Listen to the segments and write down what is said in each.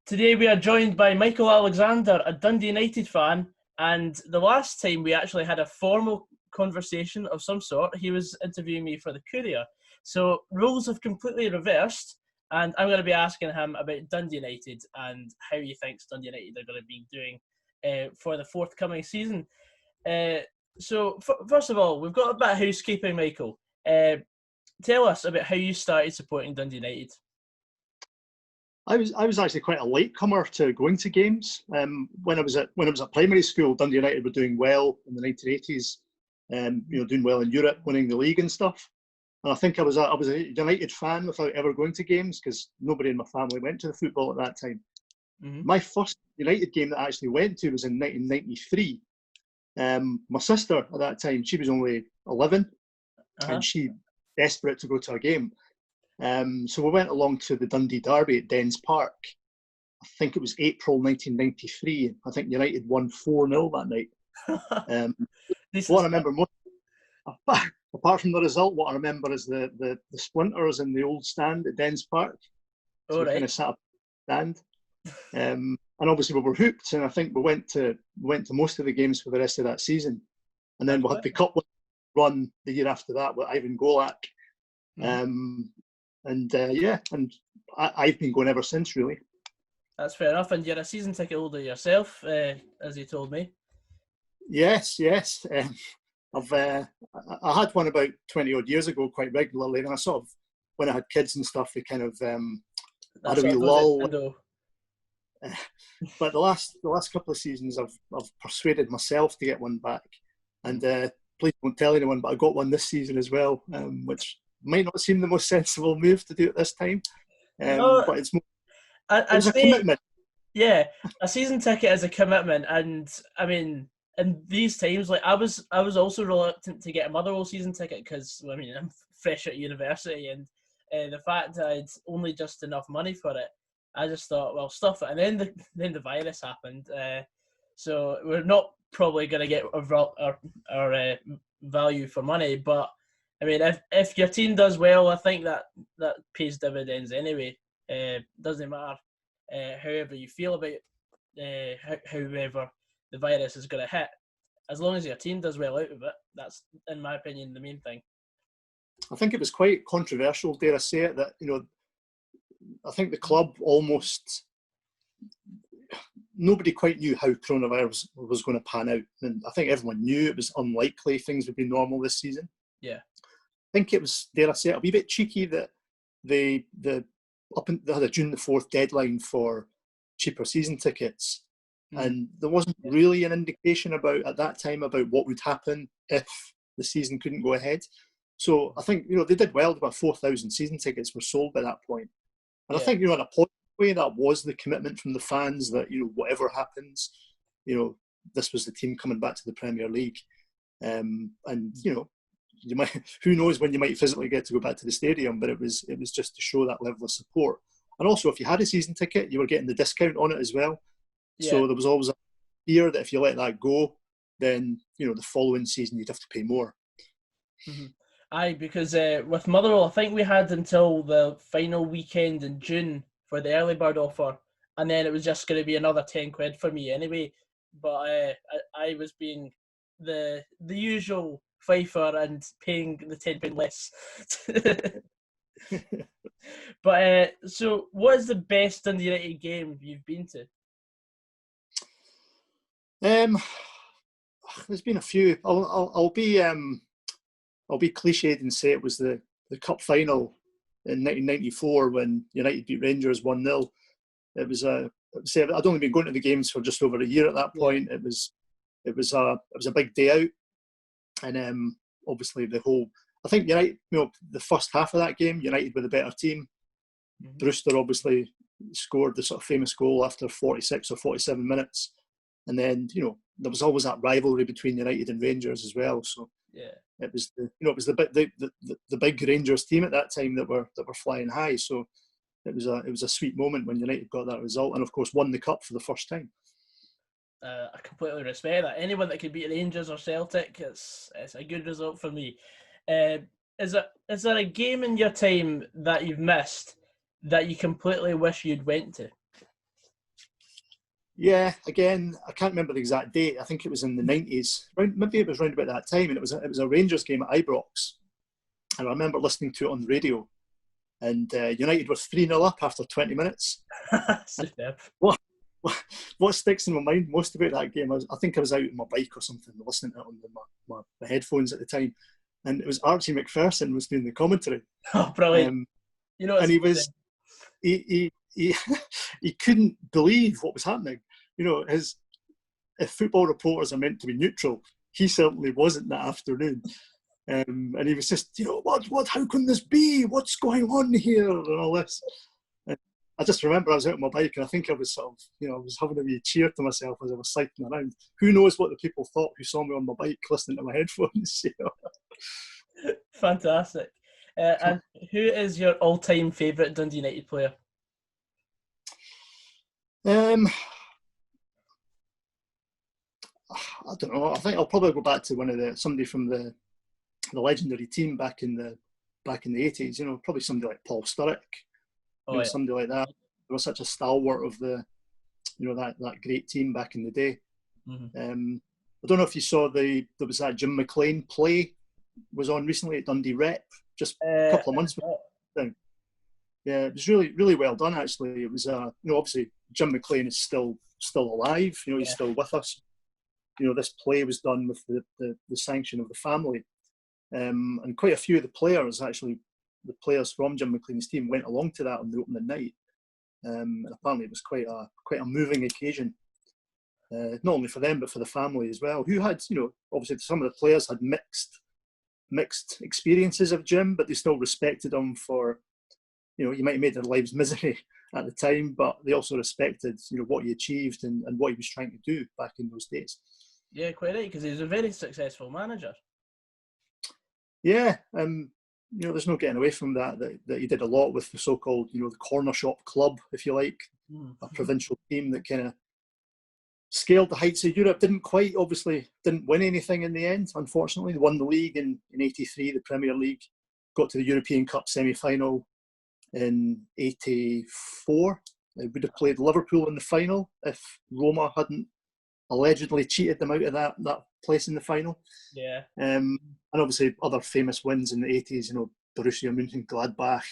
Today we are joined by Michael Alexander, a Dundee United fan, and the last time we actually had a formal conversation of some sort, he was interviewing me for the Courier. So roles have completely reversed, and I'm going to be asking him about Dundee United and how he thinks Dundee United are going to be doing for the forthcoming season. So first of all, we've got a bit of housekeeping, Michael. Tell us about how you started supporting Dundee United. I was actually quite a latecomer to going to games. When I was at primary school, Dundee United were doing well in the 1980s. Doing well in Europe, winning the league and stuff. And I think I was a United fan without ever going to games because nobody in my family went to the football at that time. Mm-hmm. My first United game that I actually went to was in 1993. My sister at that time, she was only 11, and she desperate to go to a game. So we went along to the Dundee Derby at Dens Park. I think it was April 1993. I think United won 4-0 that night. What I remember most, apart from the result, what I remember is the splinters in the old stand at Dens Park. So we kind of sat up in the stand. And obviously we were hooked, and I think we went to most of the games for the rest of that season. And then we had the cup run the year after that with Ivan Golak. And I've been going ever since, really. That's fair enough. And you're a season ticket holder yourself, as you told me. Yes. I had one about 20 odd years ago, quite regularly, and I sort of, when I had kids and stuff, they kind of had a wee lull. But the last couple of seasons, I've persuaded myself to get one back, and please don't tell anyone, but I got one this season as well, which might not seem the most sensible move to do at this time, but it's a commitment. Yeah, a season ticket is a commitment, and I mean, in these times, like I was also reluctant to get a Motherwell season ticket because I'm fresh at university, and the fact that I'd only just enough money for it, I just thought, well, stuff it. And then the virus happened, so we're not probably going to get our value for money, but. I mean, if your team does well, I think that pays dividends anyway. Doesn't matter however you feel about however the virus is going to hit. As long as your team does well out of it, that's, in my opinion, the main thing. I think it was quite controversial, dare I say it, that, I think the club almost, nobody quite knew how coronavirus was going to pan out. And I think everyone knew it was unlikely things would be normal this season. Yeah. I think it was, dare I say it, a wee bit cheeky that they had a June the 4th deadline for cheaper season tickets. And there wasn't really an indication at that time about what would happen if the season couldn't go ahead. So I think, they did well. About 4,000 season tickets were sold by that point. And I think, in a positive way, that was the commitment from the fans that, whatever happens, this was the team coming back to the Premier League. You might, who knows when you might physically get to go back to the stadium, but it was just to show that level of support. And also, if you had a season ticket, you were getting the discount on it as well. Yeah. So there was always a fear that if you let that go, then the following season you'd have to pay more. Mm-hmm. Aye, because with Motherwell, I think we had until the final weekend in June for the early bird offer, and then it was just going to be another £10 for me anyway. But I was being the usual fifer and paying the £10 less. But so what is the best Dundee United game you've been to? There's been a few. I'll be cliched and say it was the cup final in 1994 when United beat Rangers 1-0. It was I'd only been going to the games for just over a year at that point. Yeah. It was a big day out. And obviously I think United, the first half of that game, United were the better team. Mm-hmm. Brewster obviously scored the sort of famous goal after 46 or 47 minutes. And then, there was always that rivalry between United and Rangers as well. So yeah, it was the big Rangers team at that time that were flying high. So it was a sweet moment when United got that result and of course won the cup for the first time. I completely respect that. Anyone that could beat Rangers or Celtic, it's a good result for me. Uh, is there a game in your time that you've missed that you completely wish you'd went to? Yeah, again, I can't remember the exact date. I think it was in the 90s. Maybe it was around about that time, and it was a Rangers game at Ibrox. And I remember listening to it on the radio, and United were 3-0 up after 20 minutes. And what sticks in my mind most about that game, I think I was out on my bike or something, listening to it on my headphones at the time, and it was Archie McPherson was doing the commentary. Oh, brilliant. And he he couldn't believe what was happening. If football reporters are meant to be neutral, he certainly wasn't that afternoon. And he was just, what, how can this be? What's going on here? And all this. And I just remember I was out on my bike, and I think I was sort of, I was having a wee cheer to myself as I was cycling around. Who knows what the people thought who saw me on my bike listening to my headphones, Fantastic. And who is your all-time favourite Dundee United player? I don't know. I think I'll probably go back to somebody from the legendary team back in the 80s. Probably somebody like Paul Sturrock. Somebody like that. They were such a stalwart of the, that great team back in the day. Mm-hmm. I don't know if you saw there was that Jim McLean play was on recently at Dundee Rep just a couple of months ago. Yeah, it was really, really well done, actually. It was, obviously Jim McLean is still alive. He's still with us. This play was done with the sanction of the family. And quite a few of the players, actually, the players from Jim McLean's team went along to that on the opening night. And apparently it was quite a moving occasion. Not only for them, but for the family as well, who had, obviously some of the players had mixed experiences of Jim, but they still respected him for, he might have made their lives misery at the time, but they also respected, what he achieved and what he was trying to do back in those days. Yeah, quite right, because he was a very successful manager. Yeah, there's no getting away from that he did a lot with the so-called, the corner shop club, if you like, a provincial team that kind of scaled the heights of Europe. Didn't win anything in the end, unfortunately. They won the league in 83, the Premier League, got to the European Cup semi-final in 84. They would have played Liverpool in the final if Roma hadn't allegedly cheated them out of that place in the final. Yeah. And obviously other famous wins in the 80s, Borussia Mönchengladbach,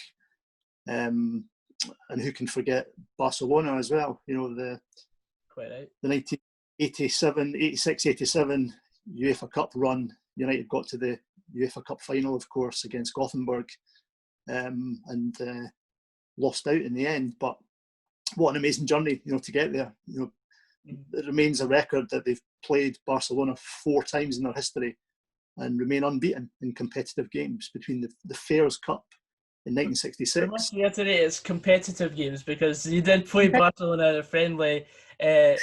and who can forget Barcelona as well, Quite right. The 1987, 86, 87 UEFA Cup run. United got to the UEFA Cup final, of course, against Gothenburg, and lost out in the end. But what an amazing journey, to get there. It remains a record that they've played Barcelona 4 times in their history and remain unbeaten in competitive games, between the Fairs Cup in 1966. I must reiterate, it's competitive games, because you did play Barcelona in a friendly, but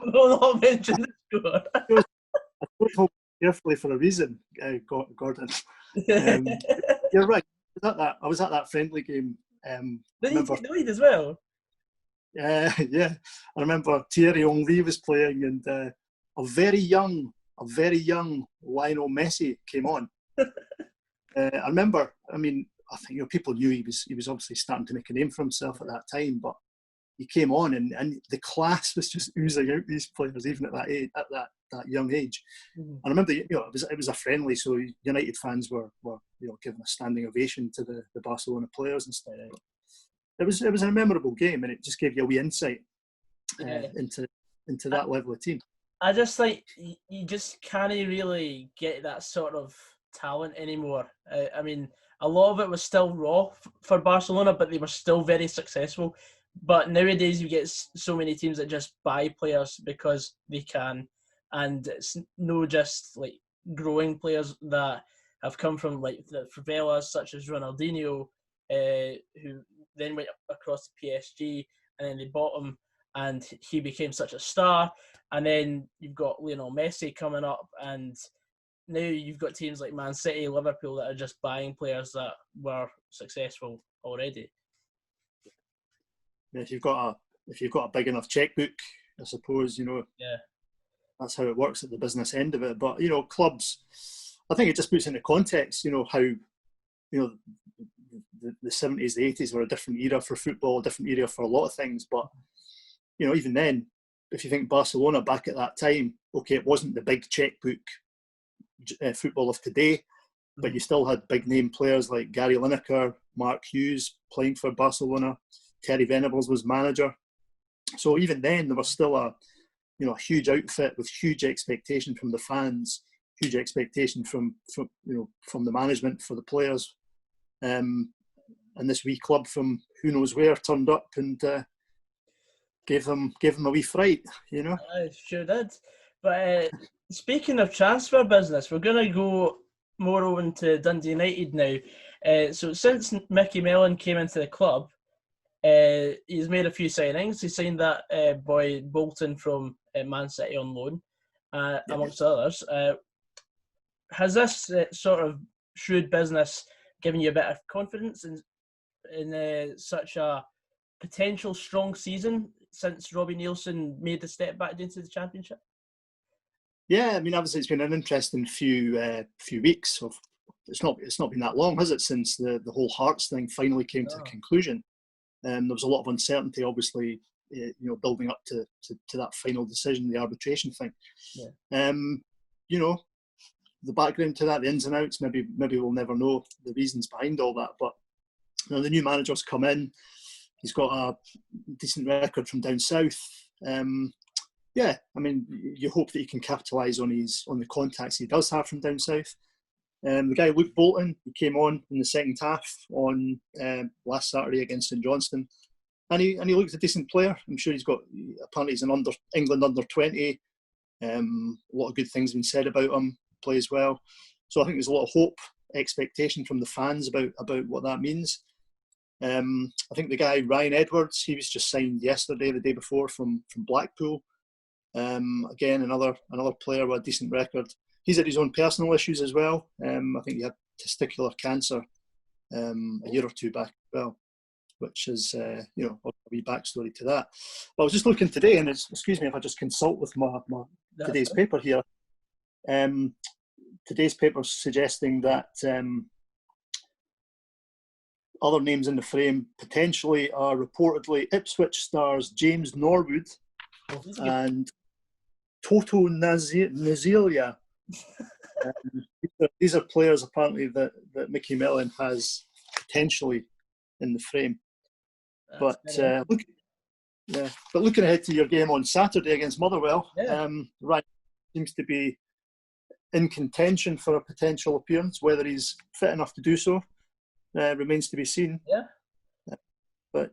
we'll not mention the score. I told carefully for a reason, Gordon. You're right. I was at that friendly game. Did you take the lead as well? Yeah. I remember Thierry Henry was playing, and a very young Lionel Messi came on. I remember. I think people knew he was obviously starting to make a name for himself at that time, but he came on, and the class was just oozing out these players, even at that age, at that young age. Mm-hmm. I remember, it was a friendly, so United fans were giving a standing ovation to the Barcelona players and stuff. It was a memorable game, and it just gave you a wee insight into that level of team. I just think you just can't really get that sort of talent anymore. A lot of it was still raw for Barcelona, but they were still very successful. But nowadays you get so many teams that just buy players because they can, and it's no just like growing players that have come from like the favelas, such as Ronaldinho, who then went across to PSG, and then they bought him, and he became such a star. And then you've got Lionel Messi coming up, and now you've got teams like Man City, Liverpool that are just buying players that were successful already. If you've got a big enough checkbook, I suppose, Yeah. that's how it works at the business end of it. But, clubs, I think it just puts into context, how, the 70s, the 80s were a different era for football, a different era for a lot of things. But, even then, if you think Barcelona back at that time, okay, it wasn't the big checkbook football of today, but you still had big name players like Gary Lineker, Mark Hughes playing for Barcelona. Terry Venables was manager. So even then, there was still a huge outfit with huge expectation from the fans, huge expectation from the management for the players. And this wee club from who knows where turned up and gave them a wee fright, I sure did. But speaking of transfer business, we're going to go more over into Dundee United now. So since Mickey Mellon came into the club, he's made a few signings. He signed that boy Bolton from Man City on loan, amongst others. Has this sort of shrewd business given you a bit of confidence in such a potential strong season since Robbie Nielsen made the step back into the Championship? Yeah, I mean, obviously it's been an interesting few weeks. It's not been that long, has it, since the whole Hearts thing finally came to a conclusion. There was a lot of uncertainty, obviously, building up to that final decision, the arbitration thing. Yeah. The background to that, the ins and outs, maybe we'll never know the reasons behind all that. But the new manager's come in. He's got a decent record from down south. Yeah, I mean, you hope that he can capitalise on the contacts he does have from down south. The guy Luke Bolton, he came on in the second half on last Saturday against St Johnstone, and he looked a decent player. I'm sure apparently he's an England under 20. A lot of good things have been said about him. Plays well, so I think there's a lot of hope, expectation from the fans about what that means. I think the guy Ryan Edwards, he was just signed yesterday, the day before, from Blackpool. Again, another player with a decent record. He's had his own personal issues as well. I think he had testicular cancer a year or two back as well, which is a wee backstory to that. But I was just looking today, and excuse me if I just consult with my today's paper here. Today's paper suggesting that other names in the frame potentially are reportedly Ipswich stars James Norwood and Toto Nazilia. These are players apparently that Mickey Mellon has potentially in the frame. But looking ahead to your game on Saturday against Motherwell, Ryan seems to be in contention for a potential appearance. Whether he's fit enough to do so remains to be seen. Yeah. But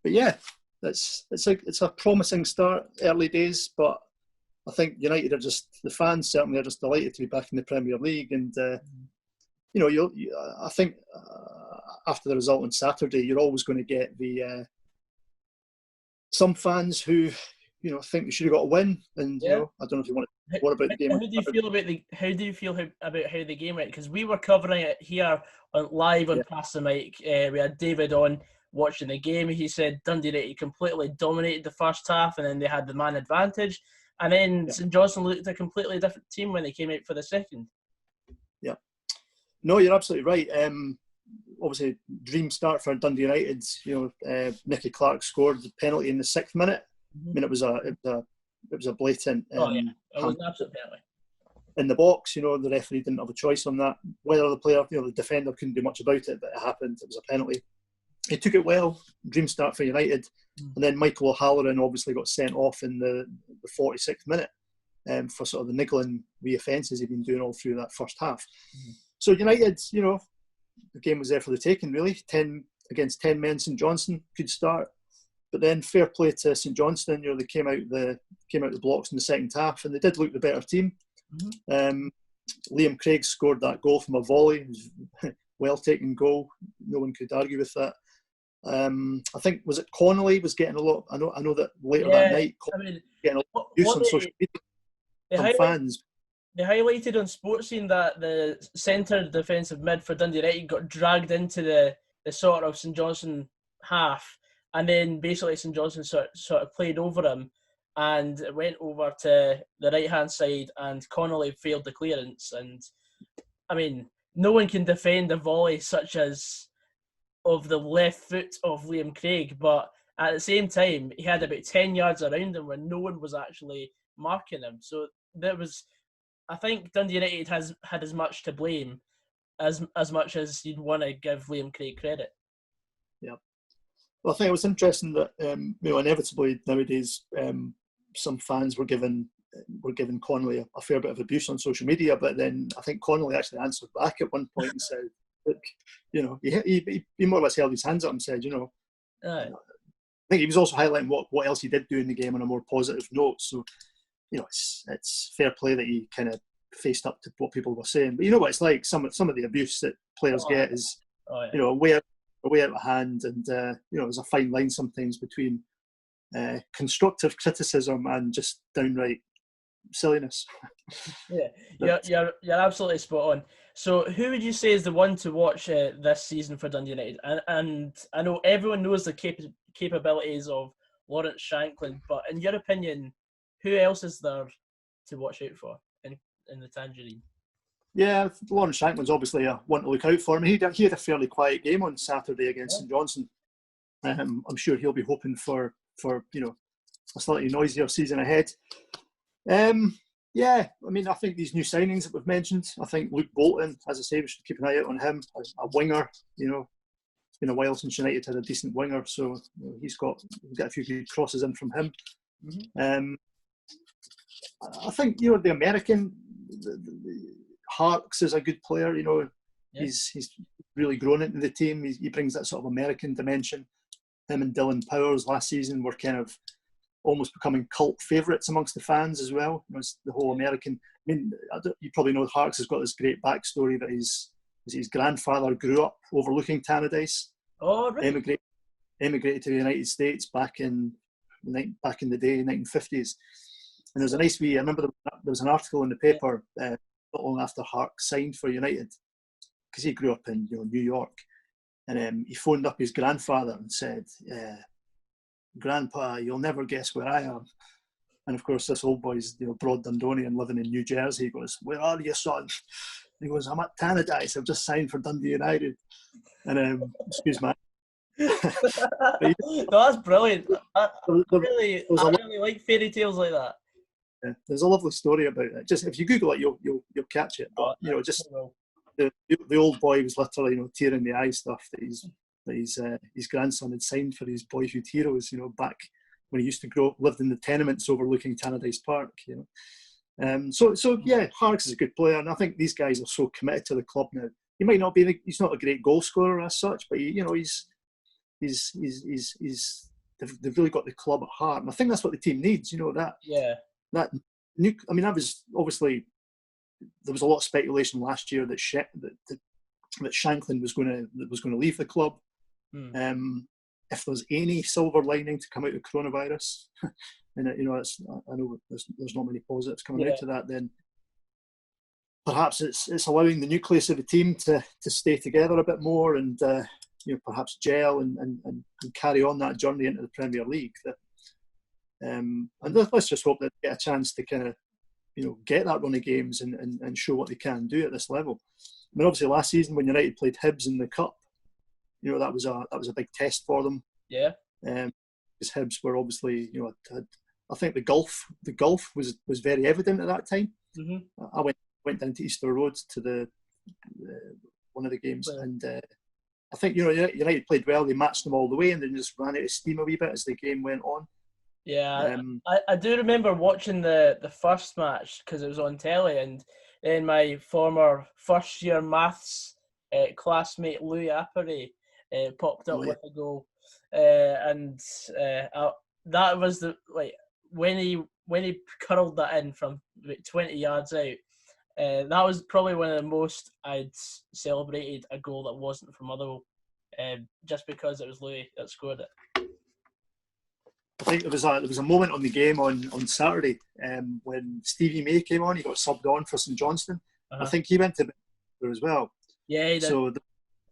yeah, it's a promising start, early days. But I think United the fans certainly are just delighted to be back in the Premier League. And I think after the result on Saturday, you're always going to get some fans who think we should have got a win. And I don't know if you want to. What about the game? How do you feel about how the game went? Because we were covering it here live on Pass the Mic. We had David on watching the game. He said Dundee United completely dominated the first half, and then they had the man advantage. And then St Johnstone looked a completely different team when they came out for the second. Yeah. No, you're absolutely right. Obviously, dream start for Dundee United. Nicky Clark scored the penalty in the 6th minute. I mean, it was a blatant. It was an absolute penalty in the box. The referee didn't have a choice on that. Whether the player, the defender couldn't do much about it, but it happened. It was a penalty. He took it well. Dream start for United, and then Michael O'Halloran obviously got sent off in the 46th minute for sort of the niggling wee offences he'd been doing all through that first half. So United, the game was there for the taking. Really, 10 against 10 men. St Johnstone, good start. But then fair play to St Johnstone, they came out the blocks in the second half, and they did look the better team. Liam Craig scored that goal from a volley. It was a well-taken goal. No one could argue with that. I think, was it Connolly was getting a lot. I know that later that night, getting a lot of use on social media from fans. They highlighted on Sports Scene that the centre defensive mid for Dundee United got dragged into the sort of St Johnstone half. And then basically St Johnstone sort of played over him, and it went over to the right-hand side, and Connolly failed the clearance. And, I mean, no one can defend a volley such as of the left foot of Liam Craig, but at the same time, he had about 10 yards around him when no one was actually marking him. So there was, I think Dundee United has had as much to blame as much as you'd want to give Liam Craig credit. Yeah. Well, I think it was interesting that inevitably nowadays some fans were given Connolly a fair bit of abuse on social media, but then I think Connolly actually answered back at one point and said, "Look, he more or less held his hands up and said, I think he was also highlighting what else he did do in the game on a more positive note. So, it's fair play that he kind of faced up to what people were saying. But you know what it's like. Some of the abuse that players get is, way out of hand, and there's a fine line sometimes between constructive criticism and just downright silliness. Yeah, you're absolutely spot on. So, who would you say is the one to watch this season for Dundee United? And I know everyone knows the capabilities of Lawrence Shankland, but in your opinion, who else is there to watch out for in the Tangerine? Yeah, Lawrence Shankland's obviously one to look out for. I mean, he had a fairly quiet game on Saturday against St Johnstone. I'm sure he'll be hoping for a slightly noisier season ahead. I mean, I think these new signings that we've mentioned, I think Luke Bolton, as I say, we should keep an eye out on him as a winger. It's been a while since United had a decent winger, so we've got a few good crosses in from him. Mm-hmm. I think the American Harks is a good player. He's really grown into the team. He brings that sort of American dimension. Him and Dylan Powers last season were kind of almost becoming cult favourites amongst the fans as well. It's the whole American. I mean, you probably know Harks has got this great backstory that his grandfather grew up overlooking Tannadice. Oh, really? Emigrated to the United States back in the day, 1950s. And there's a nice wee. I remember there was an article in the paper not long after Harks signed for United, because he grew up in New York, and he phoned up his grandfather and said, "Grandpa, you'll never guess where I am." And of course, this old boy's broad Dundonian living in New Jersey. He goes, "Where are you, son?" And he goes, "I'm at Tannadice. I've just signed for Dundee United." And excuse me. No, that's brilliant. I really like fairy tales like that. Yeah, there's a lovely story about it. Just if you Google it, you'll catch it. But the old boy was literally tearing the eye stuff that his grandson had signed for his boyhood heroes. Back when he used to lived in the tenements overlooking Tannadice Park. So Harks is a good player, and I think these guys are so committed to the club now. He might not be. He's not a great goal scorer as such, but they've really got the club at heart, and I think that's what the team needs. That was obviously there was a lot of speculation last year that Shankland was going to leave the club. If there's any silver lining to come out of coronavirus, and I know there's not many positives coming out of that, then perhaps it's allowing the nucleus of the team to stay together a bit more and perhaps gel and carry on that journey into the Premier League. And let's just hope that they get a chance to kind of get that run of games and show what they can do at this level. I mean, obviously last season when United played Hibs in the Cup, that was a big test for them. Yeah. Because Hibs were obviously I think the gulf was very evident at that time. Mm-hmm. I went down to Easter Road to the one of the games, and I think United played well. They matched them all the way, and then just ran out of steam a wee bit as the game went on. Yeah, I do remember watching the first match because it was on telly, and then my former first year maths classmate Louis Appery popped up with a goal, and that was when he curled that in from about 20 yards out. That was probably one of the most I'd celebrated a goal that wasn't from Motherwell, just because it was Louis that scored it. I think there was a moment on the game on Saturday when Stevie May came on. He got subbed on for St Johnstone. Uh-huh. I think he went to there as well. Yeah, he did. So there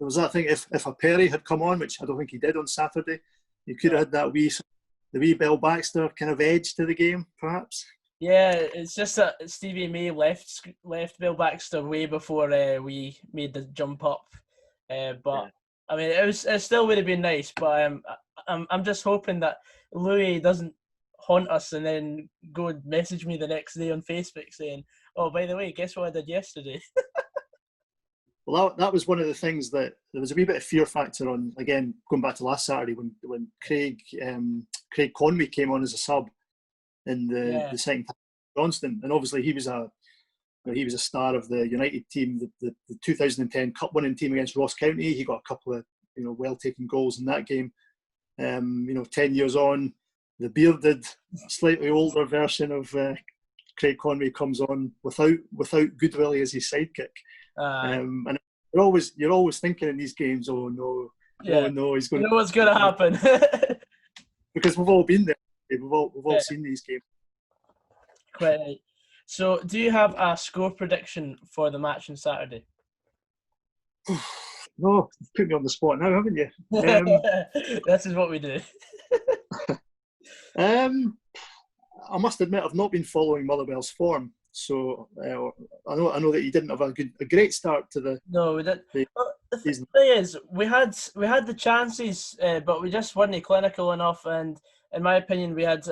was that thing. If a Perry had come on, which I don't think he did on Saturday, he could have had that wee wee Bill Baxter kind of edge to the game, perhaps. Yeah, it's just that Stevie May left Bill Baxter way before we made the jump up. But Yeah. I mean, it still would have been nice. But I'm just hoping that Louis doesn't haunt us and then go and message me the next day on Facebook saying, "Oh, by the way, guess what I did yesterday?" Well, that was one of the things that there was a wee bit of fear factor on. Again, going back to last Saturday when Craig Conway came on as a sub in the second half of Johnstone, and obviously he was a star of the United team, the 2010 Cup winning team against Ross County. He got a couple of well taken goals in that game. 10 years on, the bearded, slightly older version of Craig Conway comes on without Goodwillie as his sidekick. And you're always thinking in these games, oh no, he's going. You know what's going to happen? Because we've all been there. We've all seen these games. Quite right. So, do you have a score prediction for the match on Saturday? No, you've put me on the spot now, haven't you? This is what we do. I must admit, I've not been following Motherwell's form, so I know that he didn't have a great start to the. No, we didn't. The thing is, we had the chances, but we just weren't clinical enough. And in my opinion, we had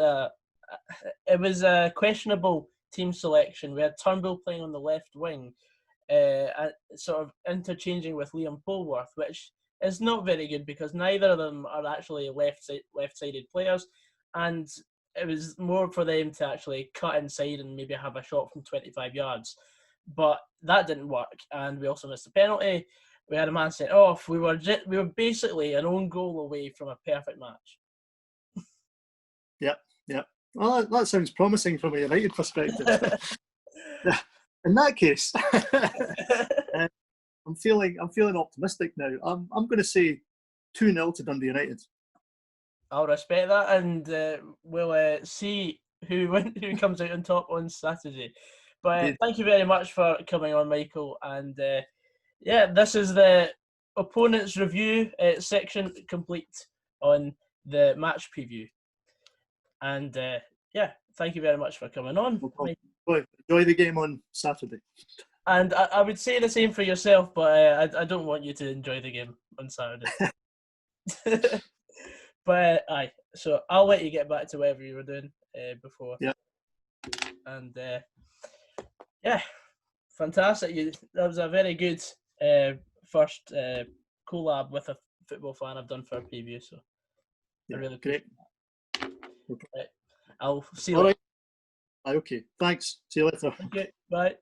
it was a questionable team selection. We had Turnbull playing on the left wing, sort of interchanging with Liam Polworth, which is not very good because neither of them are actually left-sided players, and it was more for them to actually cut inside and maybe have a shot from 25 yards. But that didn't work, and we also missed a penalty. We had a man sent off. We were basically an own goal away from a perfect match. Yep. Well, that sounds promising from a United perspective. In that case, I'm feeling optimistic now. I'm going to say 2-0 to Dundee United. I'll respect that, and we'll see who comes out on top on Saturday. But thank you very much for coming on, Michael. And this is the opponents review section complete on the match preview. And thank you very much for coming on. Enjoy the game on Saturday. And I would say the same for yourself, but I don't want you to enjoy the game on Saturday. But so I'll let you get back to whatever you were doing before. Yeah. And fantastic. That was a very good first collab with a football fan I've done for a preview. So I really great. Okay. Right. I'll see you later. Right. Okay. Thanks. See you later. Okay. Bye.